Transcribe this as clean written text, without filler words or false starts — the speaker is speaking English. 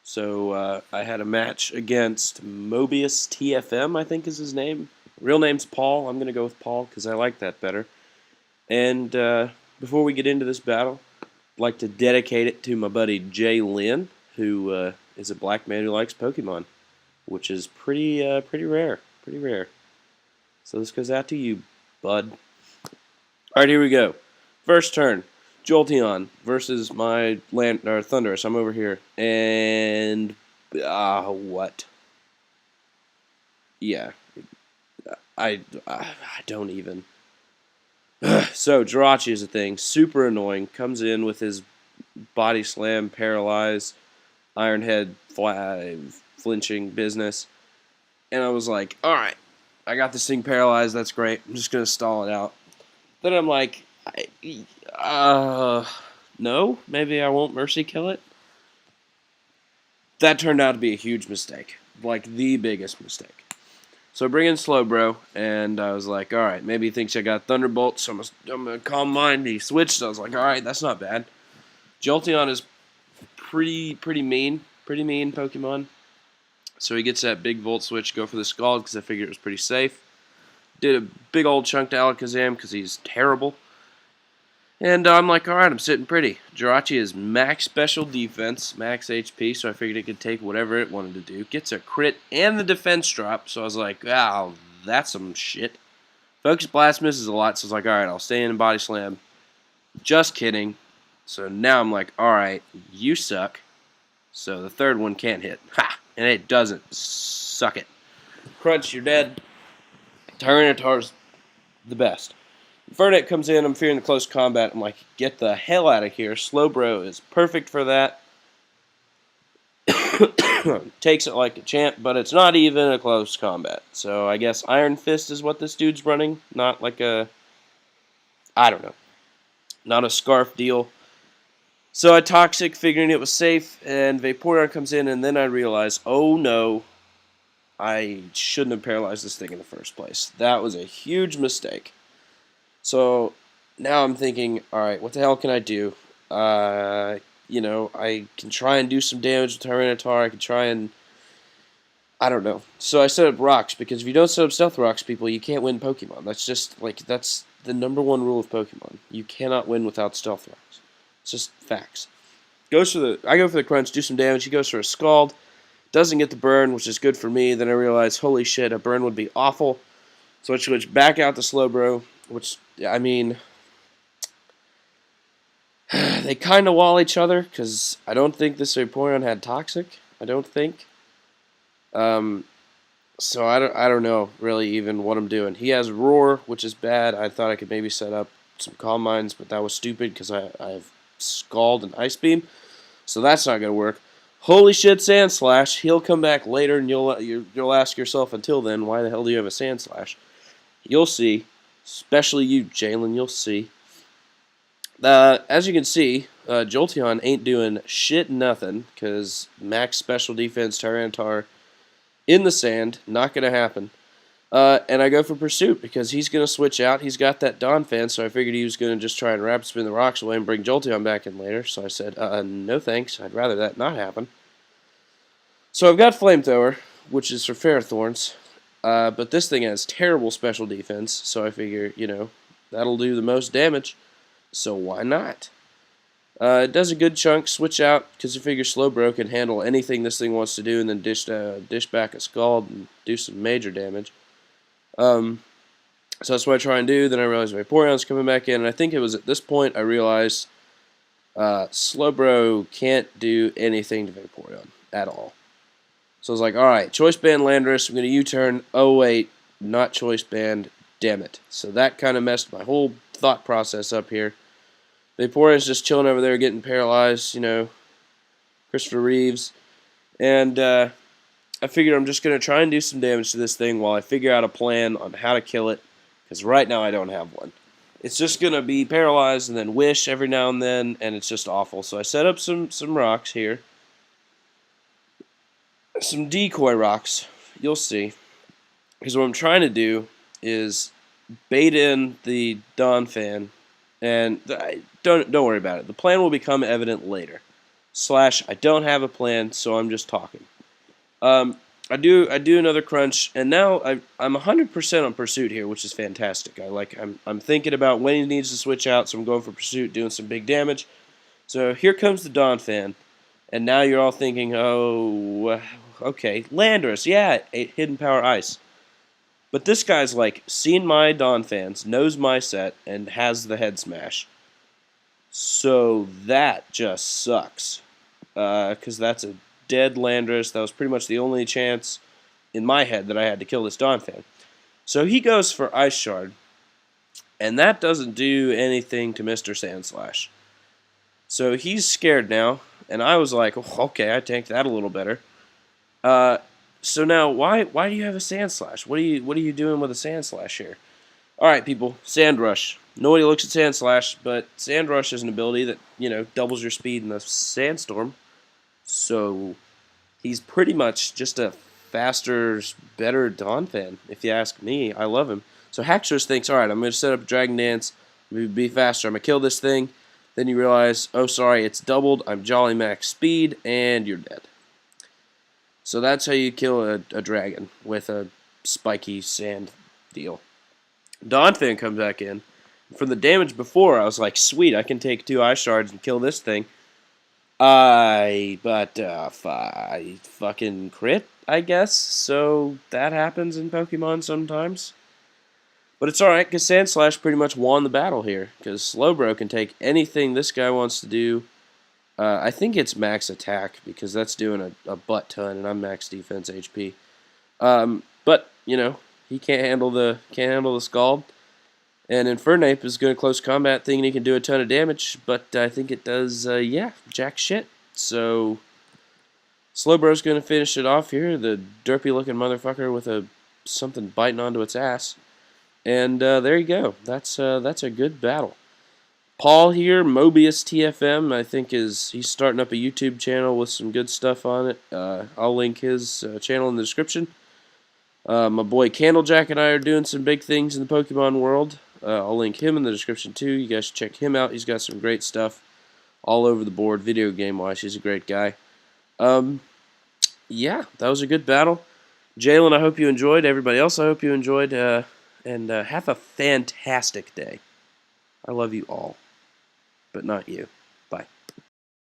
So I had a match against Mobius TFM, I think is his name. Real name's Paul. I'm going to go with Paul because I like that better. And before we get into this battle, I'd like to dedicate it to my buddy Jay Lynn, who is a black man who likes Pokemon, which is pretty rare. Pretty rare. So this goes out to you, bud. Alright, here we go. First turn. Jolteon versus my Thunderous. I'm over here. And what? Yeah. I don't even. So, Jirachi is a thing. Super annoying. Comes in with his body slam, paralyze, Iron Head flinching business. And I was like, alright, I got this thing paralyzed. That's great. I'm just going to stall it out. Then I'm like, no, maybe I won't mercy kill it. That turned out to be a huge mistake, like the biggest mistake. So I bring in Slowbro, and I was like, all right, maybe he thinks I got Thunderbolt, so I'm gonna calm mine. He switched, so I was like, all right, that's not bad. Jolteon is pretty mean Pokemon. So he gets that big Volt switch, go for the Scald because I figured it was pretty safe. Did a big old chunk to Alakazam because he's terrible. And I'm like, alright, I'm sitting pretty. Jirachi is max special defense, max HP, so I figured it could take whatever it wanted to do. Gets a crit and the defense drop, so I was like, wow, that's some shit. Focus Blast misses a lot, so I was like, alright, I'll stay in and Body Slam. Just kidding. So now I'm like, alright, you suck. So the third one can't hit. Ha! And it doesn't. Suck it. Crunch, you're dead. Tyranitar's the best. Fernet comes in, I'm fearing the close combat. I'm like, get the hell out of here. Slowbro is perfect for that. Takes it like a champ, but it's not even a close combat. So I guess Iron Fist is what this dude's running. Not like a, I don't know, not a Scarf deal. So I Toxic, figuring it was safe, and Vaporeon comes in, and then I realize, oh no, I shouldn't have paralyzed this thing in the first place. That was a huge mistake. So now I'm thinking, alright, what the hell can I do? You know, I can try and do some damage with Tyranitar. I can try and, I don't know. So I set up rocks, because if you don't set up stealth rocks, people, you can't win Pokemon. That's just, like, that's the #1 rule of Pokemon. You cannot win without stealth rocks. It's just facts. I go for the crunch, do some damage. He goes for a Scald. Doesn't get the burn, which is good for me. Then I realize, holy shit, a burn would be awful. So I switch back out to Slowbro, which, I mean, they kind of wall each other, because I don't think this Vaporeon had Toxic. I don't think. So I don't know, really, even what I'm doing. He has Roar, which is bad. I thought I could maybe set up some Calm Minds, but that was stupid, because I have Scald and Ice Beam. So that's not going to work. Holy shit, Sandslash. He'll come back later, and you'll ask yourself, until then, why the hell do you have a Sandslash? You'll see. Especially you, Jalen, you'll see. As you can see, Jolteon ain't doing shit nothing, because max special defense, Tyranitar in the sand, not going to happen. And I go for Pursuit, because he's going to switch out. He's got that Donphan, so I figured he was going to just try and rapid spin the rocks away and bring Jolteon back in later. So I said, no thanks, I'd rather that not happen. So I've got Flamethrower, which is for Ferrothorns. But this thing has terrible special defense, so I figure, you know, that'll do the most damage. So why not? It does a good chunk, switch out, because I figure Slowbro can handle anything this thing wants to do, and then dish back a Scald and do some major damage. So that's what I try and do. Then I realize Vaporeon's coming back in, and I think it was at this point I realized Slowbro can't do anything to Vaporeon at all. So I was like, alright, Choice Band Landorus, I'm going to U-turn. Oh wait, not Choice Band, damn it. So that kind of messed my whole thought process up here. Vaporeon's just chilling over there getting paralyzed, you know, Christopher Reeves. And I figured I'm just going to try and do some damage to this thing while I figure out a plan on how to kill it, because right now I don't have one. It's just going to be paralyzed and then wish every now and then, and it's just awful. So I set up some rocks here. Some decoy rocks, you'll see. Because what I'm trying to do is bait in the Donphan, and don't worry about it. The plan will become evident later. Slash, I don't have a plan, so I'm just talking. I do another crunch, and now I'm 100% on pursuit here, which is fantastic. I'm thinking about when he needs to switch out, so I'm going for pursuit, doing some big damage. So here comes the Donphan, and now you're all thinking, oh, okay, Landorus, yeah, hidden power ice. But this guy's like seen my Donphans, knows my set, and has the head smash. So that just sucks, because that's a dead Landorus. That was pretty much the only chance in my head that I had to kill this Donphan. So he goes for Ice Shard, and that doesn't do anything to Mr. Sandslash. So he's scared now, and I was like, oh, okay, I tanked that a little better. So now, why do you have a Sandslash? What are you doing with a Sandslash here? All right, people, Sand Rush. Nobody looks at Sandslash, but Sand Rush is an ability that doubles your speed in the sandstorm. So he's pretty much just a faster, better Donphan, if you ask me. I love him. So Haxorus thinks, all right, I'm going to set up Dragon Dance, be faster, I'm going to kill this thing. Then you realize, oh, sorry, it's doubled, I'm Jolly Max speed, and you're dead. So that's how you kill a dragon, with a spiky sand deal. Donphan comes back in. From the damage before, I was like, sweet, I can take 2 Ice Shards and kill this thing. I fucking crit, I guess. So that happens in Pokemon sometimes. But it's alright, because Sandslash pretty much won the battle here. Because Slowbro can take anything this guy wants to do. I think it's max attack, because that's doing a butt ton, and I'm max defense HP. But, he can't handle the Scald. And Infernape is good at close combat, thinking he can do a ton of damage, but I think it does, jack shit. So, Slowbro's going to finish it off here, the derpy-looking motherfucker with something biting onto its ass. And there you go. That's a good battle. Paul here, Mobius TFM, I think he's starting up a YouTube channel with some good stuff on it. I'll link his channel in the description. My boy Candlejack and I are doing some big things in the Pokemon world. I'll link him in the description too. You guys should check him out. He's got some great stuff all over the board, video game-wise. He's a great guy. Yeah, that was a good battle. Jalen, I hope you enjoyed. Everybody else, I hope you enjoyed. And have a fantastic day. I love you all, but not you.